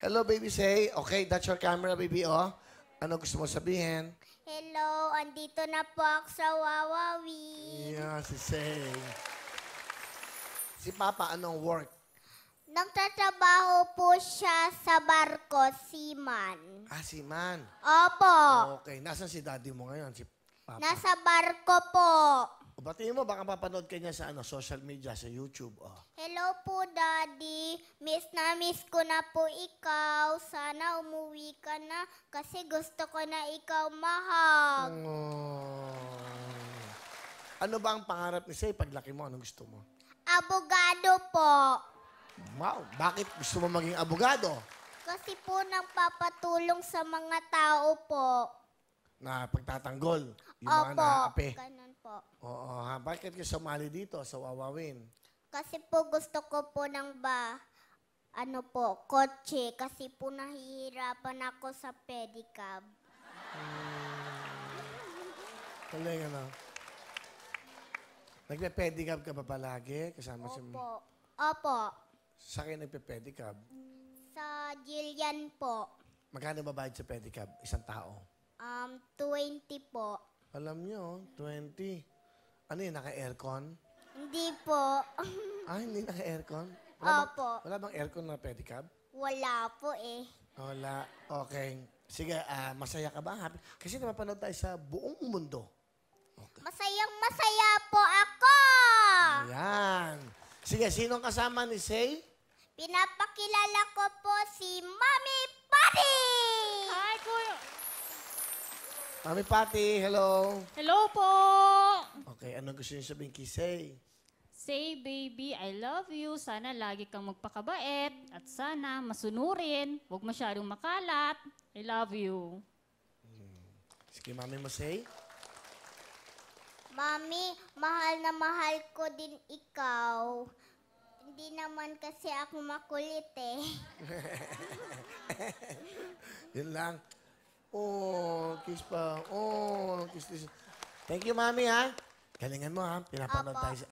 Hello, baby Say. Okay, that's your camera, baby, oh. Ano gusto mo sabihin? Hello, andito na po ako sa Wawawi. Yeah, si Say. Si Papa, anong work? Nagtatrabaho po siya sa barko, seaman. Ah, si Man. Opo, Okay, nasan si daddy mo ngayon? Si Papa. nasa barko po. O, batiin mo, baka papanood ka niya sa social media, sa YouTube. Oh. Hello po, Daddy. Miss na miss ko na po ikaw. Sana umuwi ka na kasi gusto ko na ikaw mahal. Ano ba ang pangarap ni Say? Paglaki mo, anong gusto mo? Abogado po. Wow, bakit gusto mo maging abogado? Kasi po nagpapatulong sa mga tao po. Na pagtatanggol, yung mga Opo, naaapi. ganun po. Oo, ha? Bakit ka sumali dito sa Wawawin? Kasi po gusto ko po ng kotse. Kasi po nahihirapan ako sa pedicab. Galing, ano? Nagpe-pedicab ka ba palagi? Kasama si... Opo. Opo. Sa akin nagpe-pedicab. Sa Jillian po. Magkano babayad sa pedicab? Isang tao? 20 po. Alam nyo, 20. Ano yun, naka-aircon? Hindi po. Hindi naka-aircon? Opo. Wala bang aircon na pedicab? Wala po eh. Wala. Okay. Sige, masaya ka ba? Happy? Kasi napapanood tayo sa buong mundo. Okay. Masayang masaya po ako. Ayan. Sige, sinong kasama ni Say? Pinapakilala ko po si Mami Patty. Hi, Kuya. Mami Patty, hello. Hello po. Okay, ano gusto niyo sabihin kay Say? Say, baby, I love you. Sana lagi kang magpakabait. At sana masunurin. Huwag masyadong makalat. I love you. Sige, Mami mo Say. Mami, mahal na mahal ko din ikaw. Hindi naman kasi ako makulit eh. Yun lang. Oh, kiss pa. Oh, kiss. Thank you, Mami, ha? Galingan mo, ha? Pinapanood Apo. tayo sa...